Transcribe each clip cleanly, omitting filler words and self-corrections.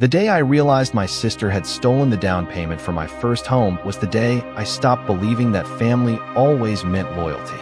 The day I realized my sister had stolen the down payment for my first home was the day I stopped believing that family always meant loyalty.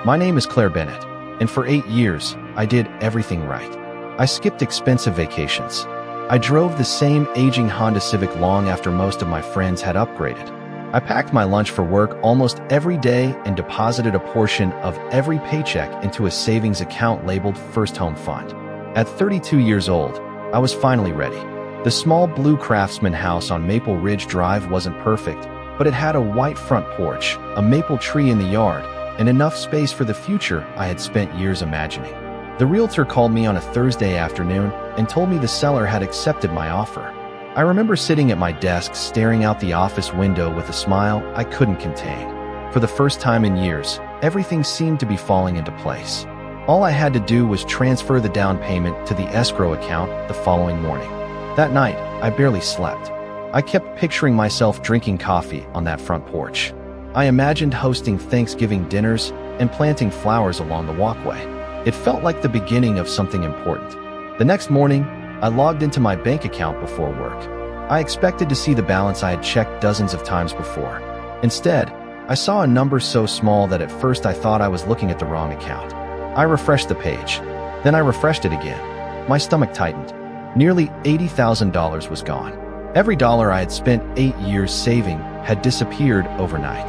My name is Claire Bennett, and for 8 years, I did everything right. I skipped expensive vacations. I drove the same aging Honda Civic long after most of my friends had upgraded. I packed my lunch for work almost every day and deposited a portion of every paycheck into a savings account labeled First Home Fund. At 32 years old, I was finally ready. The small blue Craftsman house on Maple Ridge Drive wasn't perfect, but it had a white front porch, a maple tree in the yard, and enough space for the future I had spent years imagining. The realtor called me on a Thursday afternoon and told me the seller had accepted my offer. I remember sitting at my desk staring out the office window with a smile I couldn't contain. For the first time in years, everything seemed to be falling into place. All I had to do was transfer the down payment to the escrow account the following morning. That night, I barely slept. I kept picturing myself drinking coffee on that front porch. I imagined hosting Thanksgiving dinners and planting flowers along the walkway. It felt like the beginning of something important. The next morning, I logged into my bank account before work. I expected to see the balance I had checked dozens of times before. Instead, I saw a number so small that at first I thought I was looking at the wrong account. I refreshed the page. Then I refreshed it again. My stomach tightened. Nearly $80,000 was gone. Every dollar I had spent 8 years saving had disappeared overnight.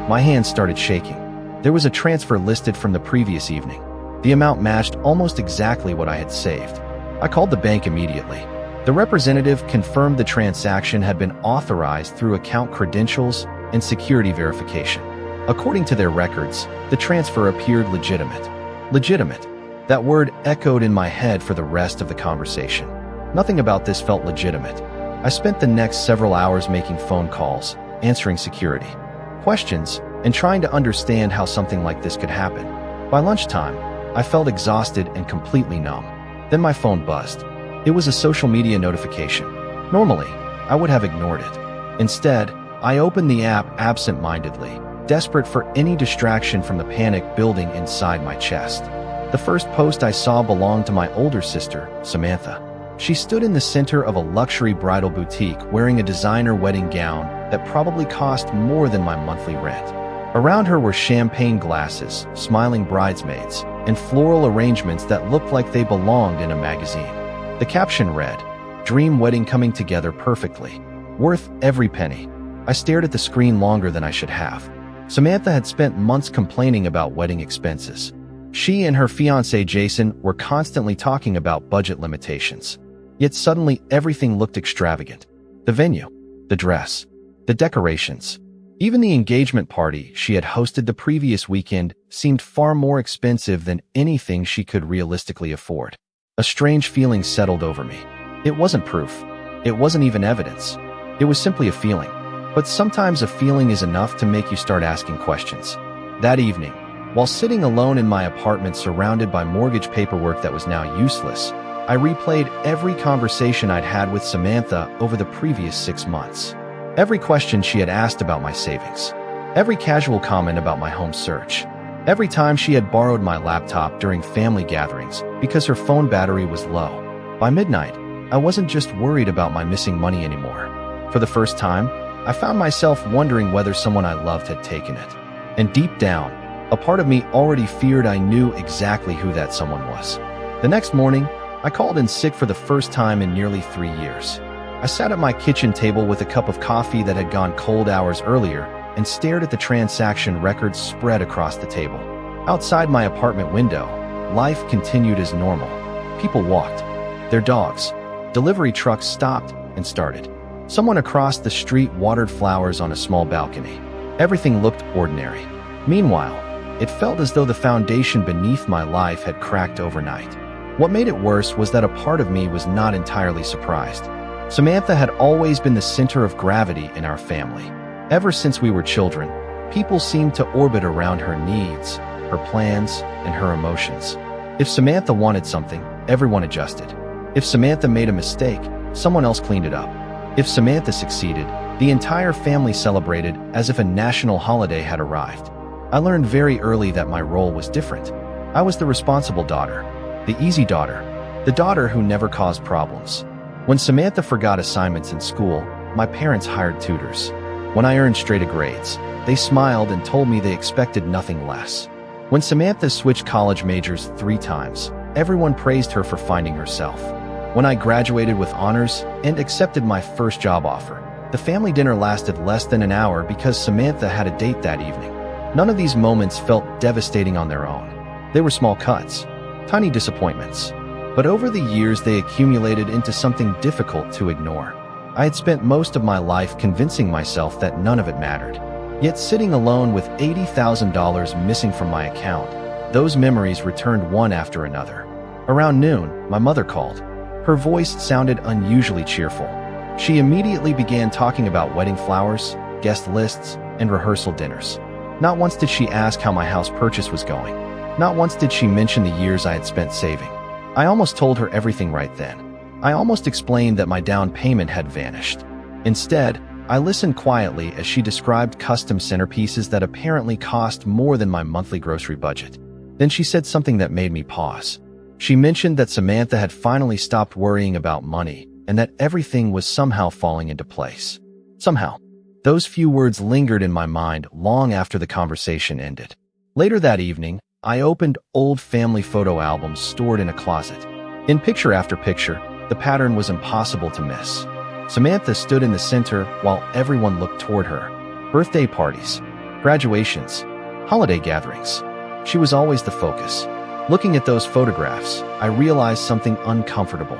My hands started shaking. There was a transfer listed from the previous evening. The amount matched almost exactly what I had saved. I called the bank immediately. The representative confirmed the transaction had been authorized through account credentials and security verification. According to their records, the transfer appeared legitimate. Legitimate. That word echoed in my head for the rest of the conversation. Nothing about this felt legitimate. I spent the next several hours making phone calls, answering security questions, and trying to understand how something like this could happen. By lunchtime, I felt exhausted and completely numb. Then my phone buzzed. It was a social media notification. Normally, I would have ignored it. Instead, I opened the app absent-mindedly, desperate for any distraction from the panic building inside my chest. The first post I saw belonged to my older sister, Samantha. She stood in the center of a luxury bridal boutique wearing a designer wedding gown that probably cost more than my monthly rent. Around her were champagne glasses, smiling bridesmaids, and floral arrangements that looked like they belonged in a magazine. The caption read, "Dream wedding coming together perfectly. Worth every penny." I stared at the screen longer than I should have. Samantha had spent months complaining about wedding expenses. She and her fiancé Jason were constantly talking about budget limitations. Yet suddenly everything looked extravagant. The venue, the dress, the decorations. Even the engagement party she had hosted the previous weekend seemed far more expensive than anything she could realistically afford. A strange feeling settled over me. It wasn't proof. It wasn't even evidence. It was simply a feeling. But sometimes a feeling is enough to make you start asking questions. That evening, while sitting alone in my apartment surrounded by mortgage paperwork that was now useless, I replayed every conversation I'd had with Samantha over the previous 6 months. Every question she had asked about my savings. Every casual comment about my home search. Every time she had borrowed my laptop during family gatherings because her phone battery was low. By midnight, I wasn't just worried about my missing money anymore. For the first time, I found myself wondering whether someone I loved had taken it. And deep down, a part of me already feared I knew exactly who that someone was. The next morning, I called in sick for the first time in nearly 3 years. I sat at my kitchen table with a cup of coffee that had gone cold hours earlier and stared at the transaction records spread across the table. Outside my apartment window, life continued as normal. People walked. Their dogs. Delivery trucks stopped and started. Someone across the street watered flowers on a small balcony. Everything looked ordinary. Meanwhile, it felt as though the foundation beneath my life had cracked overnight. What made it worse was that a part of me was not entirely surprised. Samantha had always been the center of gravity in our family. Ever since we were children, people seemed to orbit around her needs, her plans, and her emotions. If Samantha wanted something, everyone adjusted. If Samantha made a mistake, someone else cleaned it up. If Samantha succeeded, the entire family celebrated as if a national holiday had arrived. I learned very early that my role was different. I was the responsible daughter, the easy daughter, the daughter who never caused problems. When Samantha forgot assignments in school, my parents hired tutors. When I earned straight A grades, they smiled and told me they expected nothing less. When Samantha switched college majors 3 times, everyone praised her for finding herself. When I graduated with honors and accepted my first job offer, the family dinner lasted less than an hour because Samantha had a date that evening. None of these moments felt devastating on their own. They were small cuts, tiny disappointments. But over the years they accumulated into something difficult to ignore. I had spent most of my life convincing myself that none of it mattered. Yet sitting alone with $80,000 missing from my account, those memories returned one after another. Around noon, my mother called. Her voice sounded unusually cheerful. She immediately began talking about wedding flowers, guest lists, and rehearsal dinners. Not once did she ask how my house purchase was going. Not once did she mention the years I had spent saving. I almost told her everything right then. I almost explained that my down payment had vanished. Instead, I listened quietly as she described custom centerpieces that apparently cost more than my monthly grocery budget. Then she said something that made me pause. She mentioned that Samantha had finally stopped worrying about money and that everything was somehow falling into place. Somehow. Those few words lingered in my mind long after the conversation ended. Later that evening, I opened old family photo albums stored in a closet. In picture after picture, the pattern was impossible to miss. Samantha stood in the center while everyone looked toward her. Birthday parties, graduations, holiday gatherings. She was always the focus. Looking at those photographs, I realized something uncomfortable.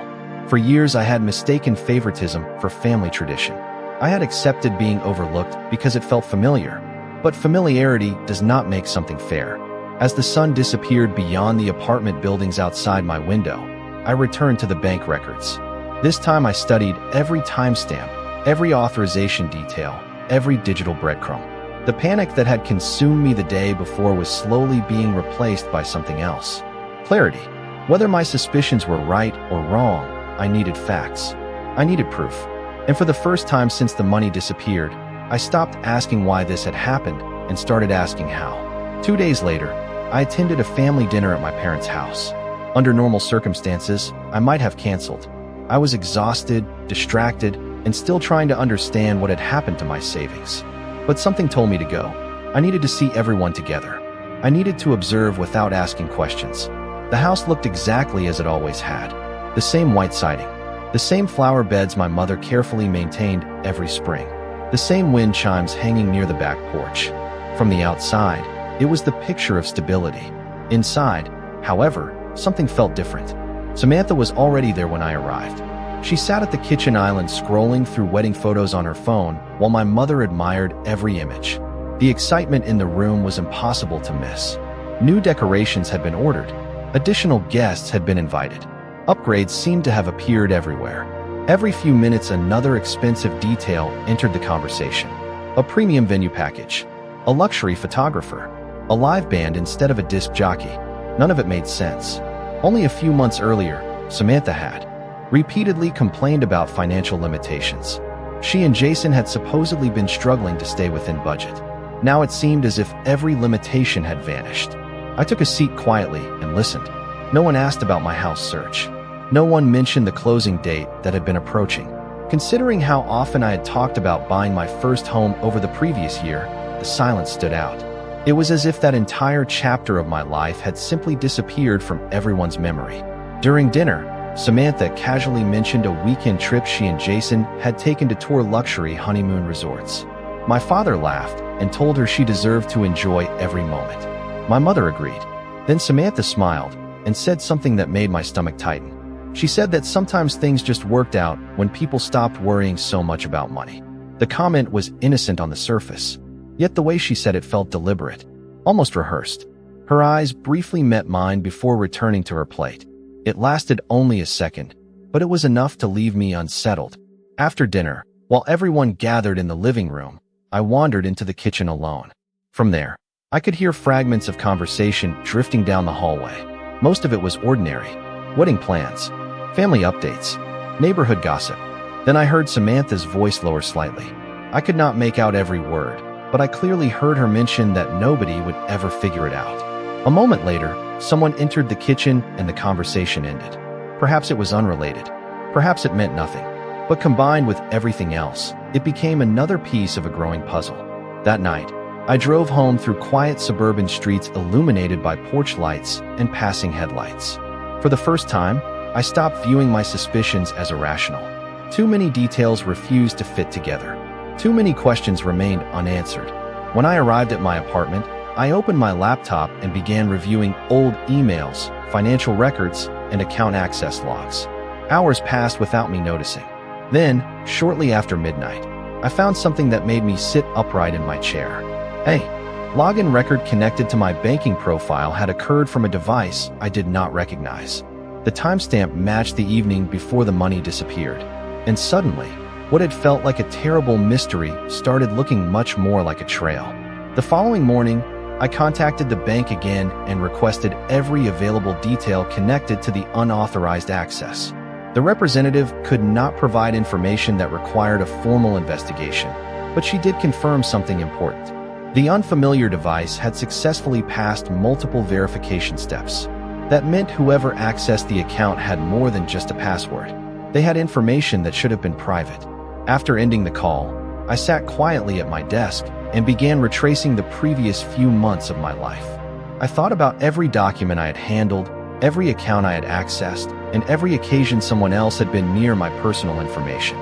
For years, I had mistaken favoritism for family tradition. I had accepted being overlooked because it felt familiar. But familiarity does not make something fair. As the sun disappeared beyond the apartment buildings outside my window, I returned to the bank records. This time I studied every timestamp, every authorization detail, every digital breadcrumb. The panic that had consumed me the day before was slowly being replaced by something else. Clarity. Whether my suspicions were right or wrong, I needed facts. I needed proof. And for the first time since the money disappeared, I stopped asking why this had happened and started asking how. 2 days later, I attended a family dinner at my parents' house. Under normal circumstances, I might have canceled. I was exhausted, distracted, and still trying to understand what had happened to my savings. But something told me to go. I needed to see everyone together. I needed to observe without asking questions. The house looked exactly as it always had. The same white siding. The same flower beds my mother carefully maintained every spring. The same wind chimes hanging near the back porch. From the outside, it was the picture of stability. Inside, however, something felt different. Samantha was already there when I arrived. She sat at the kitchen island scrolling through wedding photos on her phone while my mother admired every image. The excitement in the room was impossible to miss. New decorations had been ordered. Additional guests had been invited. Upgrades seemed to have appeared everywhere. Every few minutes, another expensive detail entered the conversation. A premium venue package. A luxury photographer. A live band instead of a disc jockey. None of it made sense. Only a few months earlier, Samantha had repeatedly complained about financial limitations. She and Jason had supposedly been struggling to stay within budget. Now it seemed as if every limitation had vanished. I took a seat quietly and listened. No one asked about my house search. No one mentioned the closing date that had been approaching. Considering how often I had talked about buying my first home over the previous year, the silence stood out. It was as if that entire chapter of my life had simply disappeared from everyone's memory. During dinner, Samantha casually mentioned a weekend trip she and Jason had taken to tour luxury honeymoon resorts. My father laughed and told her she deserved to enjoy every moment. My mother agreed. Then Samantha smiled and said something that made my stomach tighten. She said that sometimes things just worked out when people stopped worrying so much about money. The comment was innocent on the surface, yet the way she said it felt deliberate, almost rehearsed. Her eyes briefly met mine before returning to her plate. It lasted only a second, but it was enough to leave me unsettled. After dinner, while everyone gathered in the living room, I wandered into the kitchen alone. From there, I could hear fragments of conversation drifting down the hallway. Most of it was ordinary. Wedding plans, family updates, neighborhood gossip. Then I heard Samantha's voice lower slightly. I could not make out every word, but I clearly heard her mention that nobody would ever figure it out. A moment later, someone entered the kitchen and the conversation ended. Perhaps it was unrelated. Perhaps it meant nothing, but combined with everything else, it became another piece of a growing puzzle. That night, I drove home through quiet suburban streets illuminated by porch lights and passing headlights. For the first time, I stopped viewing my suspicions as irrational. Too many details refused to fit together. Too many questions remained unanswered. When I arrived at my apartment, I opened my laptop and began reviewing old emails, financial records, and account access logs. Hours passed without me noticing. Then, shortly after midnight, I found something that made me sit upright in my chair. A login record connected to my banking profile had occurred from a device I did not recognize. The timestamp matched the evening before the money disappeared. And suddenly, what had felt like a terrible mystery started looking much more like a trail. The following morning, I contacted the bank again and requested every available detail connected to the unauthorized access. The representative could not provide information that required a formal investigation, but she did confirm something important. The unfamiliar device had successfully passed multiple verification steps. That meant whoever accessed the account had more than just a password. They had information that should have been private. After ending the call, I sat quietly at my desk and began retracing the previous few months of my life. I thought about every document I had handled, every account I had accessed, and every occasion someone else had been near my personal information.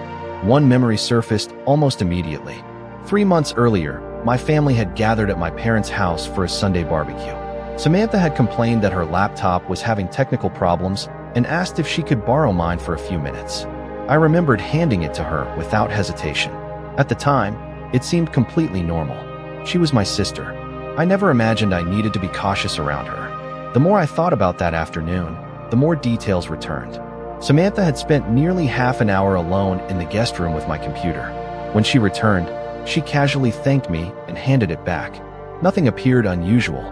One memory surfaced almost immediately. 3 months earlier, my family had gathered at my parents' house for a Sunday barbecue. Samantha had complained that her laptop was having technical problems and asked if she could borrow mine for a few minutes. I remembered handing it to her without hesitation. At the time, it seemed completely normal. She was my sister. I never imagined I needed to be cautious around her. The more I thought about that afternoon, the more details returned. Samantha had spent nearly half an hour alone in the guest room with my computer. When she returned, she casually thanked me and handed it back. Nothing appeared unusual.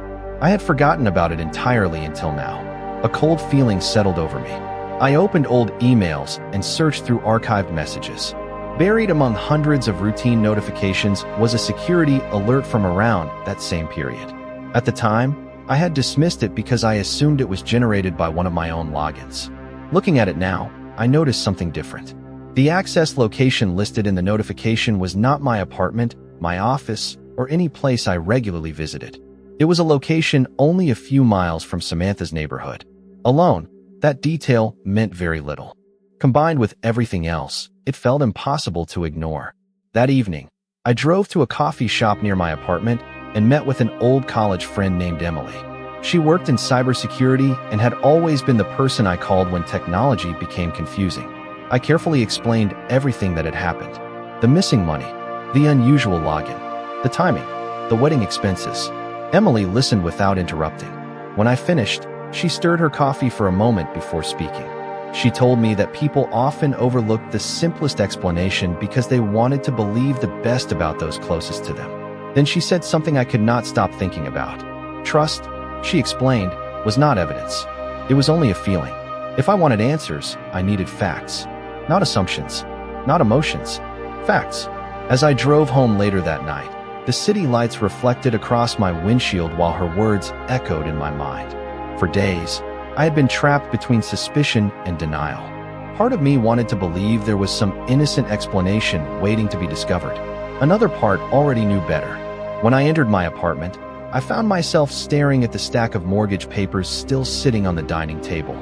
I had forgotten about it entirely until now. A cold feeling settled over me. I opened old emails and searched through archived messages. Buried among hundreds of routine notifications was a security alert from around that same period. At the time, I had dismissed it because I assumed it was generated by one of my own logins. Looking at it now, I noticed something different. The access location listed in the notification was not my apartment, my office, or any place I regularly visited. It was a location only a few miles from Samantha's neighborhood. Alone, that detail meant very little. Combined with everything else, it felt impossible to ignore. That evening, I drove to a coffee shop near my apartment and met with an old college friend named Emily. She worked in cybersecurity and had always been the person I called when technology became confusing. I carefully explained everything that had happened. The missing money, the unusual login, the timing, the wedding expenses. Emily listened without interrupting. When I finished, she stirred her coffee for a moment before speaking. She told me that people often overlooked the simplest explanation because they wanted to believe the best about those closest to them. Then she said something I could not stop thinking about. Trust, she explained, was not evidence. It was only a feeling. If I wanted answers, I needed facts. Not assumptions. Not emotions. Facts. As I drove home later that night, the city lights reflected across my windshield while her words echoed in my mind. For days, I had been trapped between suspicion and denial. Part of me wanted to believe there was some innocent explanation waiting to be discovered. Another part already knew better. When I entered my apartment, I found myself staring at the stack of mortgage papers still sitting on the dining table.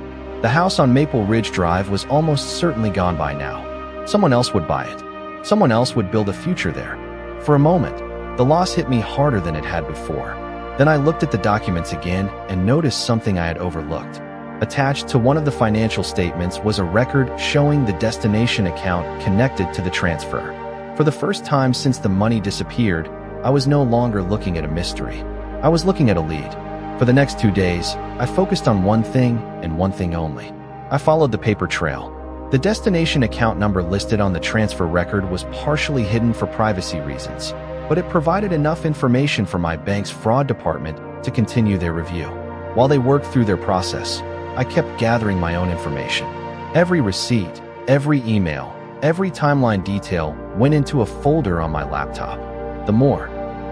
The house on Maple Ridge Drive was almost certainly gone by now. Someone else would buy it. Someone else would build a future there. For a moment, the loss hit me harder than it had before. Then I looked at the documents again and noticed something I had overlooked. Attached to one of the financial statements was a record showing the destination account connected to the transfer. For the first time since the money disappeared, I was no longer looking at a mystery. I was looking at a lead. For the next 2 days, I focused on one thing and one thing only. I followed the paper trail. The destination account number listed on the transfer record was partially hidden for privacy reasons, but it provided enough information for my bank's fraud department to continue their review. While they worked through their process, I kept gathering my own information. Every receipt, every email, every timeline detail went into a folder on my laptop. The more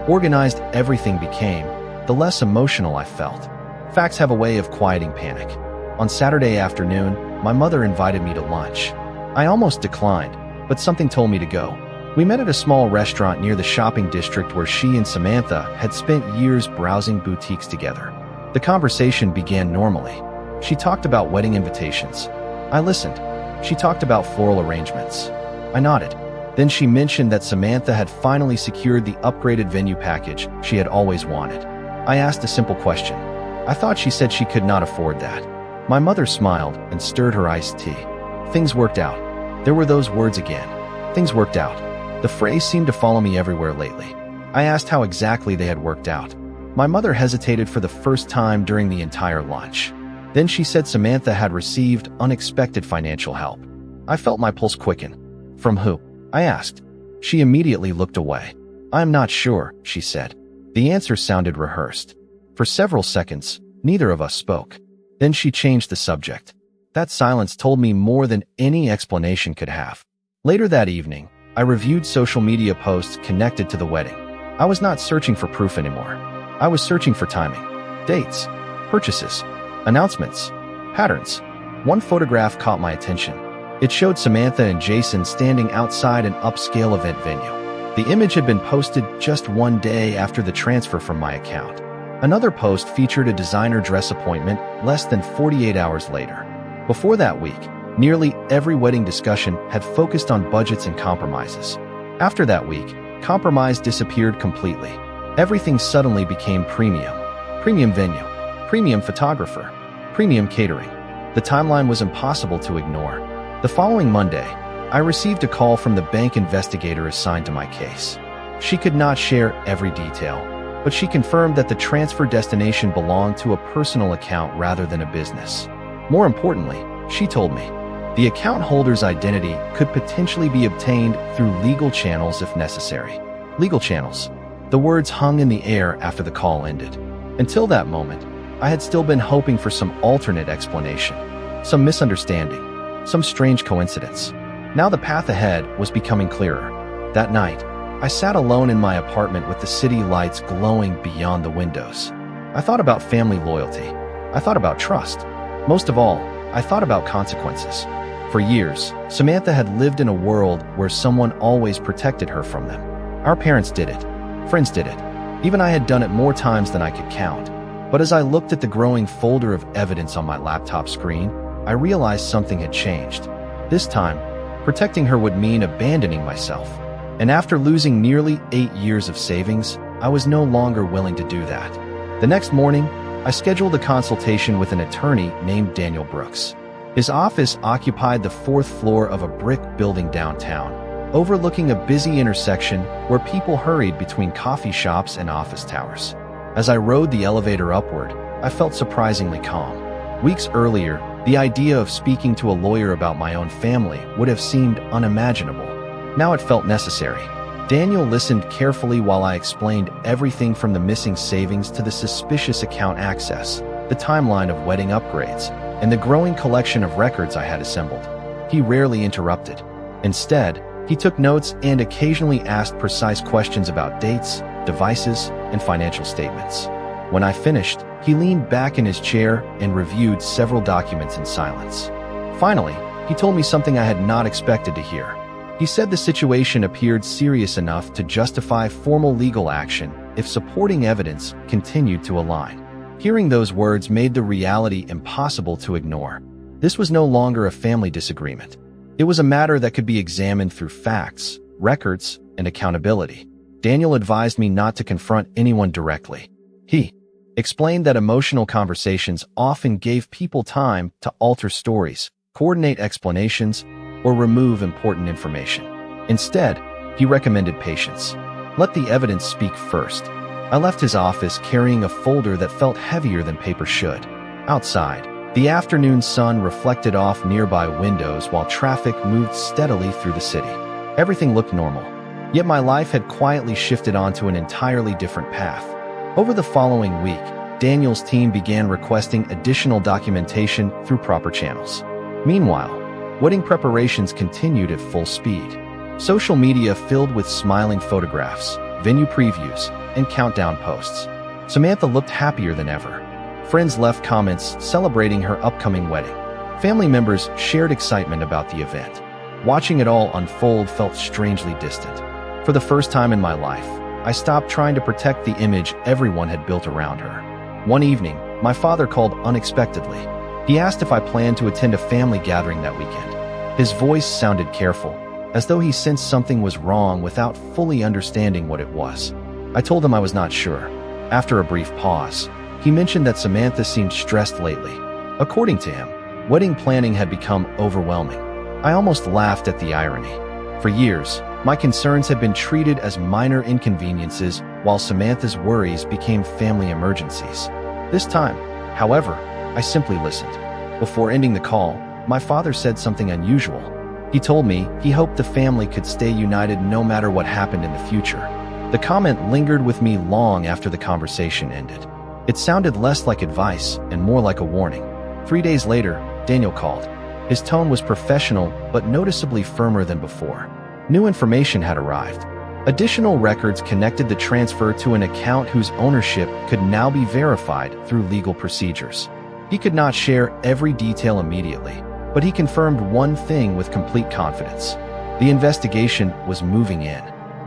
organized everything became, the less emotional I felt. Facts have a way of quieting panic. On Saturday afternoon, my mother invited me to lunch. I almost declined, but something told me to go. We met at a small restaurant near the shopping district where she and Samantha had spent years browsing boutiques together. The conversation began normally. She talked about wedding invitations. I listened. She talked about floral arrangements. I nodded. Then she mentioned that Samantha had finally secured the upgraded venue package she had always wanted. I asked a simple question. I thought she said she could not afford that. My mother smiled and stirred her iced tea. Things worked out. There were those words again. Things worked out. The phrase seemed to follow me everywhere lately. I asked how exactly they had worked out. My mother hesitated for the first time during the entire lunch. Then she said Samantha had received unexpected financial help. I felt my pulse quicken. From who? I asked. She immediately looked away. I'm not sure, she said. The answer sounded rehearsed. For several seconds, neither of us spoke. Then she changed the subject. That silence told me more than any explanation could have. Later that evening, I reviewed social media posts connected to the wedding. I was not searching for proof anymore. I was searching for timing, dates, purchases, announcements, patterns. One photograph caught my attention. It showed Samantha and Jason standing outside an upscale event venue. The image had been posted just one day after the transfer from my account. Another post featured a designer dress appointment less than 48 hours later. Before that week, nearly every wedding discussion had focused on budgets and compromises. After that week, compromise disappeared completely. Everything suddenly became premium. Premium venue, premium photographer, premium catering. The timeline was impossible to ignore. The following Monday, I received a call from the bank investigator assigned to my case. She could not share every detail, but she confirmed that the transfer destination belonged to a personal account rather than a business. More importantly, she told me, the account holder's identity could potentially be obtained through legal channels if necessary. Legal channels. The words hung in the air after the call ended. Until that moment, I had still been hoping for some alternate explanation, some misunderstanding, some strange coincidence. Now the path ahead was becoming clearer. That night, I sat alone in my apartment with the city lights glowing beyond the windows. I thought about family loyalty. I thought about trust. Most of all, I thought about consequences. For years, Samantha had lived in a world where someone always protected her from them. Our parents did it. Friends did it. Even I had done it more times than I could count. But as I looked at the growing folder of evidence on my laptop screen, I realized something had changed. This time, protecting her would mean abandoning myself. And after losing nearly 8 years of savings, I was no longer willing to do that. The next morning, I scheduled a consultation with an attorney named Daniel Brooks. His office occupied the 4th floor of a brick building downtown, overlooking a busy intersection where people hurried between coffee shops and office towers. As I rode the elevator upward, I felt surprisingly calm. Weeks earlier, the idea of speaking to a lawyer about my own family would have seemed unimaginable. Now it felt necessary. Daniel listened carefully while I explained everything from the missing savings to the suspicious account access, the timeline of wedding upgrades, and the growing collection of records I had assembled. He rarely interrupted. Instead, he took notes and occasionally asked precise questions about dates, devices, and financial statements. When I finished, he leaned back in his chair and reviewed several documents in silence. Finally, he told me something I had not expected to hear. He said the situation appeared serious enough to justify formal legal action if supporting evidence continued to align. Hearing those words made the reality impossible to ignore. This was no longer a family disagreement. It was a matter that could be examined through facts, records, and accountability. Daniel advised me not to confront anyone directly. He explained that emotional conversations often gave people time to alter stories, coordinate explanations, or remove important information. Instead, he recommended patience. Let the evidence speak first. I left his office carrying a folder that felt heavier than paper should. Outside, the afternoon sun reflected off nearby windows while traffic moved steadily through the city. Everything looked normal, yet my life had quietly shifted onto an entirely different path. Over the following week, Daniel's team began requesting additional documentation through proper channels. Meanwhile, wedding preparations continued at full speed. Social media filled with smiling photographs, venue previews, and countdown posts. Samantha looked happier than ever. Friends left comments celebrating her upcoming wedding. Family members shared excitement about the event. Watching it all unfold felt strangely distant. For the first time in my life, I stopped trying to protect the image everyone had built around her. One evening, my father called unexpectedly. He asked if I planned to attend a family gathering that weekend. His voice sounded careful, as though he sensed something was wrong without fully understanding what it was. I told him I was not sure. After a brief pause, he mentioned that Samantha seemed stressed lately. According to him, wedding planning had become overwhelming. I almost laughed at the irony. For years, my concerns had been treated as minor inconveniences, while Samantha's worries became family emergencies. This time, however, I simply listened. Before ending the call, my father said something unusual. He told me he hoped the family could stay united no matter what happened in the future. The comment lingered with me long after the conversation ended. It sounded less like advice and more like a warning. 3 days later, Daniel called. His tone was professional but noticeably firmer than before. New information had arrived. Additional records connected the transfer to an account whose ownership could now be verified through legal procedures. He could not share every detail immediately, but he confirmed one thing with complete confidence. The investigation was moving in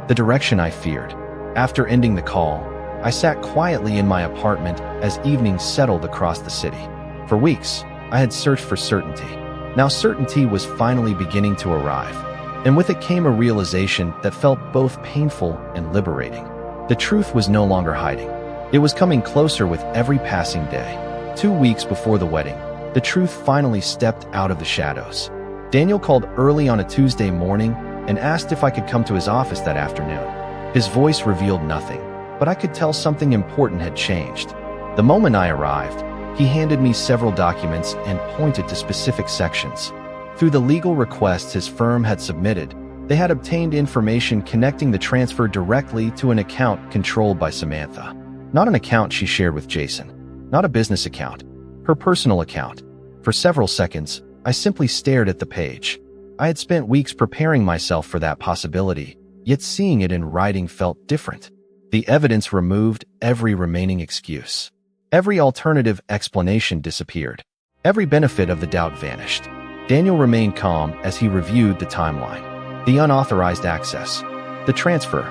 the direction I feared. After ending the call, I sat quietly in my apartment as evening settled across the city. For weeks, I had searched for certainty. Now certainty was finally beginning to arrive. And with it came a realization that felt both painful and liberating. The truth was no longer hiding. It was coming closer with every passing day. 2 weeks before the wedding, the truth finally stepped out of the shadows. Daniel called early on a Tuesday morning and asked if I could come to his office that afternoon. His voice revealed nothing, but I could tell something important had changed. The moment I arrived, he handed me several documents and pointed to specific sections. Through the legal requests his firm had submitted, they had obtained information connecting the transfer directly to an account controlled by Samantha. Not an account she shared with Jason. Not a business account. Her personal account. For several seconds, I simply stared at the page. I had spent weeks preparing myself for that possibility, yet seeing it in writing felt different. The evidence removed every remaining excuse. Every alternative explanation disappeared. Every benefit of the doubt vanished. Daniel remained calm as he reviewed the timeline. The unauthorized access, the transfer,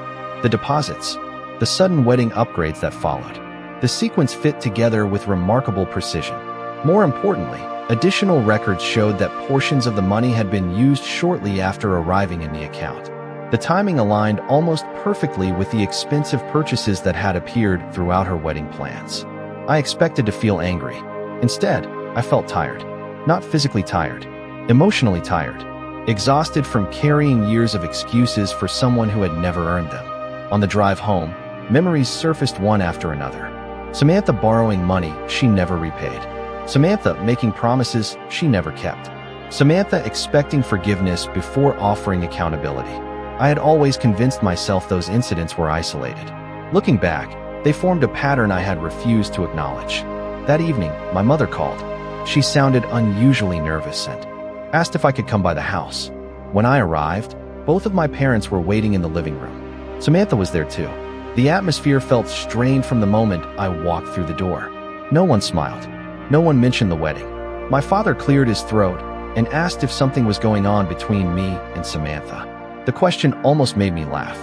the deposits, the sudden wedding upgrades that followed. The sequence fit together with remarkable precision. More importantly, additional records showed that portions of the money had been used shortly after arriving in the account. The timing aligned almost perfectly with the expensive purchases that had appeared throughout her wedding plans. I expected to feel angry. Instead, I felt tired. Not physically tired. Emotionally tired, exhausted from carrying years of excuses for someone who had never earned them. On the drive home, memories surfaced one after another. Samantha borrowing money she never repaid. Samantha making promises she never kept. Samantha expecting forgiveness before offering accountability. I had always convinced myself those incidents were isolated. Looking back, they formed a pattern I had refused to acknowledge. That evening, my mother called. She sounded unusually nervous and asked if I could come by the house. When I arrived, both of my parents were waiting in the living room. Samantha was there too. The atmosphere felt strained from the moment I walked through the door. No one smiled. No one mentioned the wedding. My father cleared his throat and asked if something was going on between me and Samantha. The question almost made me laugh.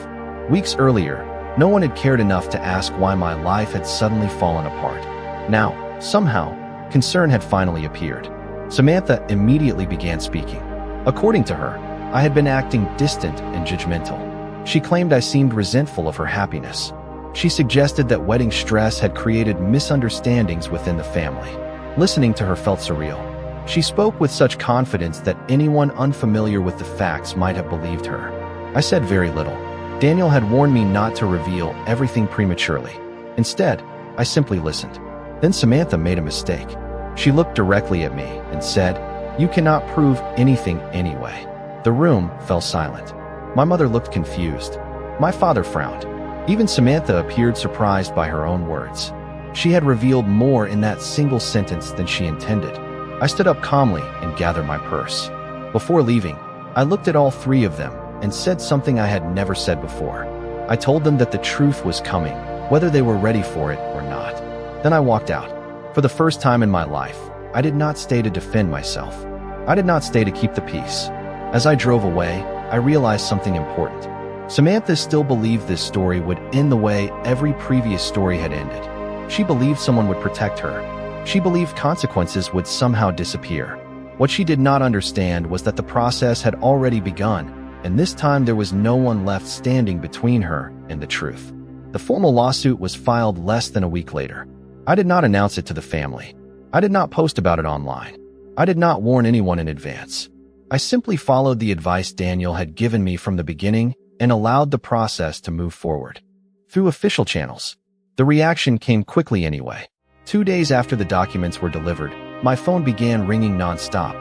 Weeks earlier, no one had cared enough to ask why my life had suddenly fallen apart. Now, somehow, concern had finally appeared. Samantha immediately began speaking. According to her, I had been acting distant and judgmental. She claimed I seemed resentful of her happiness. She suggested that wedding stress had created misunderstandings within the family. Listening to her felt surreal. She spoke with such confidence that anyone unfamiliar with the facts might have believed her. I said very little. Daniel had warned me not to reveal everything prematurely. Instead, I simply listened. Then Samantha made a mistake. She looked directly at me and said, "You cannot prove anything anyway." The room fell silent. My mother looked confused. My father frowned. Even Samantha appeared surprised by her own words. She had revealed more in that single sentence than she intended. I stood up calmly and gathered my purse. Before leaving, I looked at all three of them and said something I had never said before. I told them that the truth was coming, whether they were ready for it or not. Then I walked out. For the first time in my life, I did not stay to defend myself. I did not stay to keep the peace. As I drove away, I realized something important. Samantha still believed this story would end the way every previous story had ended. She believed someone would protect her. She believed consequences would somehow disappear. What she did not understand was that the process had already begun, and this time there was no one left standing between her and the truth. The formal lawsuit was filed less than a week later. I did not announce it to the family. I did not post about it online. I did not warn anyone in advance. I simply followed the advice Daniel had given me from the beginning and allowed the process to move forward. Through official channels, the reaction came quickly anyway. 2 days after the documents were delivered, my phone began ringing nonstop.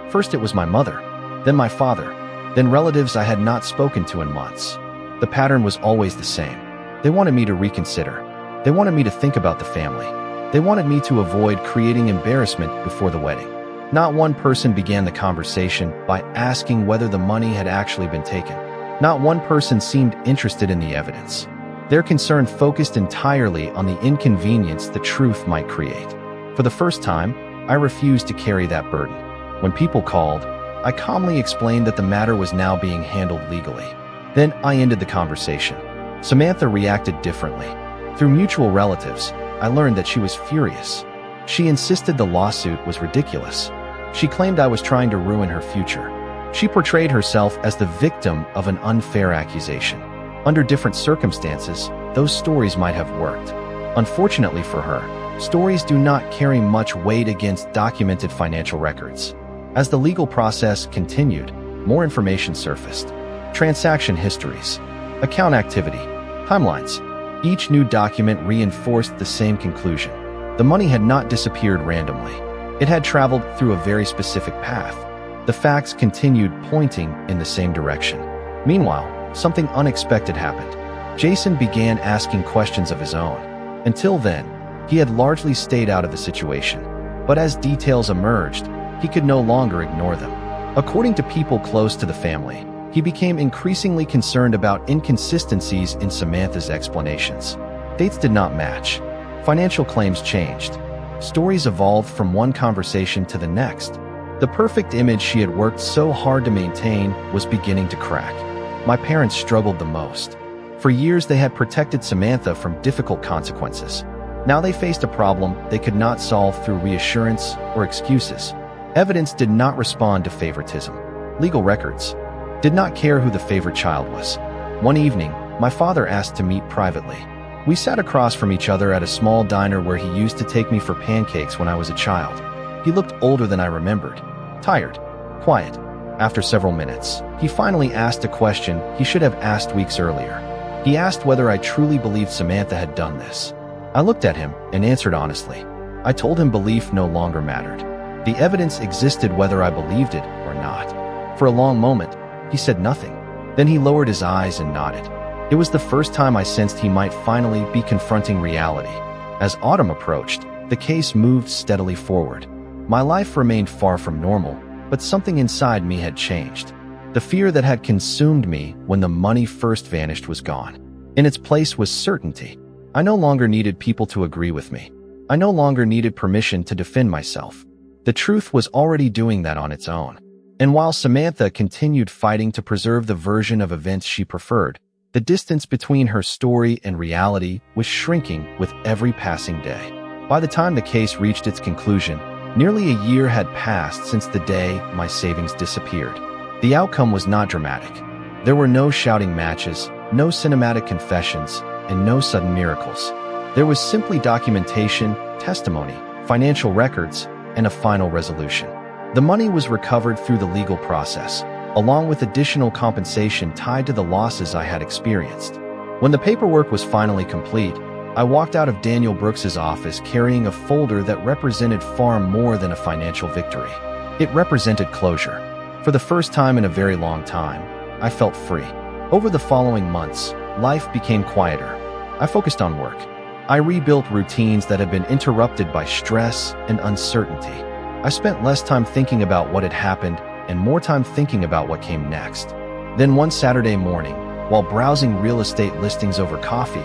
First it was my mother, then my father, then relatives I had not spoken to in months. The pattern was always the same. They wanted me to reconsider. They wanted me to think about the family. They wanted me to avoid creating embarrassment before the wedding. Not one person began the conversation by asking whether the money had actually been taken. Not one person seemed interested in the evidence. Their concern focused entirely on the inconvenience the truth might create. For the first time, I refused to carry that burden. When people called, I calmly explained that the matter was now being handled legally. Then I ended the conversation. Samantha reacted differently. Through mutual relatives, I learned that she was furious. She insisted the lawsuit was ridiculous. She claimed I was trying to ruin her future. She portrayed herself as the victim of an unfair accusation. Under different circumstances, those stories might have worked. Unfortunately for her, stories do not carry much weight against documented financial records. As the legal process continued, more information surfaced. Transaction histories, account activity, timelines. Each new document reinforced the same conclusion. The money had not disappeared randomly. It had traveled through a very specific path. The facts continued pointing in the same direction. Meanwhile, something unexpected happened. Jason began asking questions of his own. Until then, he had largely stayed out of the situation. But as details emerged, he could no longer ignore them. According to people close to the family, he became increasingly concerned about inconsistencies in Samantha's explanations. Dates did not match. Financial claims changed. Stories evolved from one conversation to the next. The perfect image she had worked so hard to maintain was beginning to crack. My parents struggled the most. For years, they had protected Samantha from difficult consequences. Now they faced a problem they could not solve through reassurance or excuses. Evidence did not respond to favoritism. Legal records did not care who the favorite child was. One evening, my father asked to meet privately. We sat across from each other at a small diner where he used to take me for pancakes when I was a child. He looked older than I remembered. Tired. Quiet. After several minutes, he finally asked a question he should have asked weeks earlier. He asked whether I truly believed Samantha had done this. I looked at him and answered honestly. I told him belief no longer mattered. The evidence existed whether I believed it or not. For a long moment, he said nothing. Then he lowered his eyes and nodded. It was the first time I sensed he might finally be confronting reality. As autumn approached, the case moved steadily forward. My life remained far from normal, but something inside me had changed. The fear that had consumed me when the money first vanished was gone. In its place was certainty. I no longer needed people to agree with me. I no longer needed permission to defend myself. The truth was already doing that on its own. And while Samantha continued fighting to preserve the version of events she preferred, the distance between her story and reality was shrinking with every passing day. By the time the case reached its conclusion, nearly a year had passed since the day my savings disappeared. The outcome was not dramatic. There were no shouting matches, no cinematic confessions, and no sudden miracles. There was simply documentation, testimony, financial records, and a final resolution. The money was recovered through the legal process, along with additional compensation tied to the losses I had experienced. When the paperwork was finally complete, I walked out of Daniel Brooks's office carrying a folder that represented far more than a financial victory. It represented closure. For the first time in a very long time, I felt free. Over the following months, life became quieter. I focused on work. I rebuilt routines that had been interrupted by stress and uncertainty. I spent less time thinking about what had happened and more time thinking about what came next. Then one Saturday morning, while browsing real estate listings over coffee,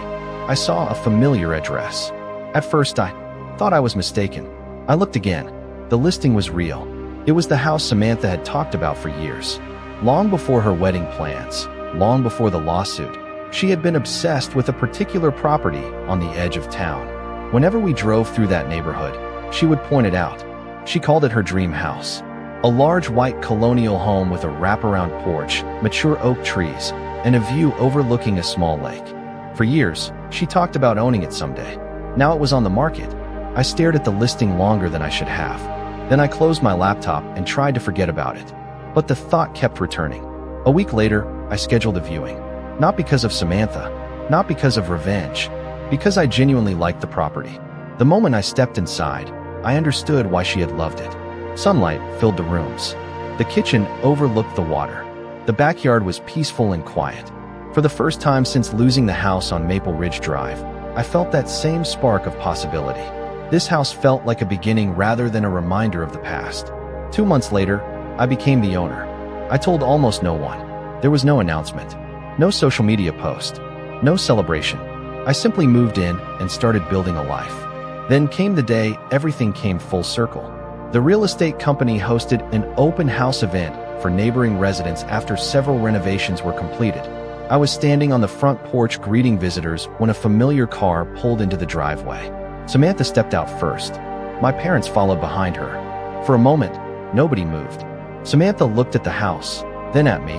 I saw a familiar address. At first, I thought I was mistaken. I looked again. The listing was real. It was the house Samantha had talked about for years. Long before her wedding plans, long before the lawsuit, she had been obsessed with a particular property on the edge of town. Whenever we drove through that neighborhood, she would point it out. She called it her dream house. A large white colonial home with a wraparound porch, mature oak trees, and a view overlooking a small lake. For years, she talked about owning it someday. Now it was on the market. I stared at the listing longer than I should have. Then I closed my laptop and tried to forget about it. But the thought kept returning. A week later, I scheduled a viewing. Not because of Samantha, not because of revenge, because I genuinely liked the property. The moment I stepped inside, I understood why she had loved it. Sunlight filled the rooms. The kitchen overlooked the water. The backyard was peaceful and quiet. For the first time since losing the house on Maple Ridge Drive, I felt that same spark of possibility. This house felt like a beginning rather than a reminder of the past. 2 months later, I became the owner. I told almost no one. There was no announcement, no social media post, no celebration. I simply moved in and started building a life. Then came the day everything came full circle. The real estate company hosted an open house event for neighboring residents after several renovations were completed. I was standing on the front porch greeting visitors when a familiar car pulled into the driveway. Samantha stepped out first. My parents followed behind her. For a moment, nobody moved. Samantha looked at the house, then at me,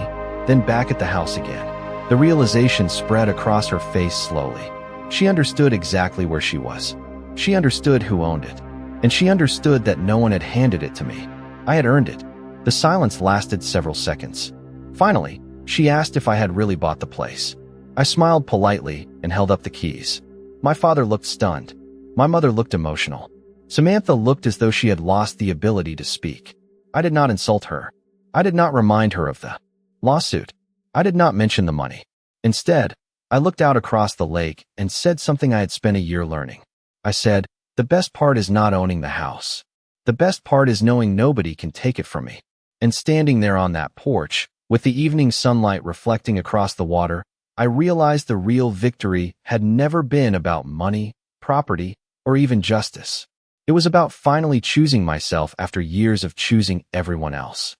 then back at the house again. The realization spread across her face slowly. She understood exactly where she was. She understood who owned it. And she understood that no one had handed it to me. I had earned it. The silence lasted several seconds. Finally, she asked if I had really bought the place. I smiled politely and held up the keys. My father looked stunned. My mother looked emotional. Samantha looked as though she had lost the ability to speak. I did not insult her. I did not remind her of the lawsuit. I did not mention the money. Instead, I looked out across the lake and said something I had spent a year learning. I said, "The best part is not owning the house. The best part is knowing nobody can take it from me." And standing there on that porch, with the evening sunlight reflecting across the water, I realized the real victory had never been about money, property, or even justice. It was about finally choosing myself after years of choosing everyone else.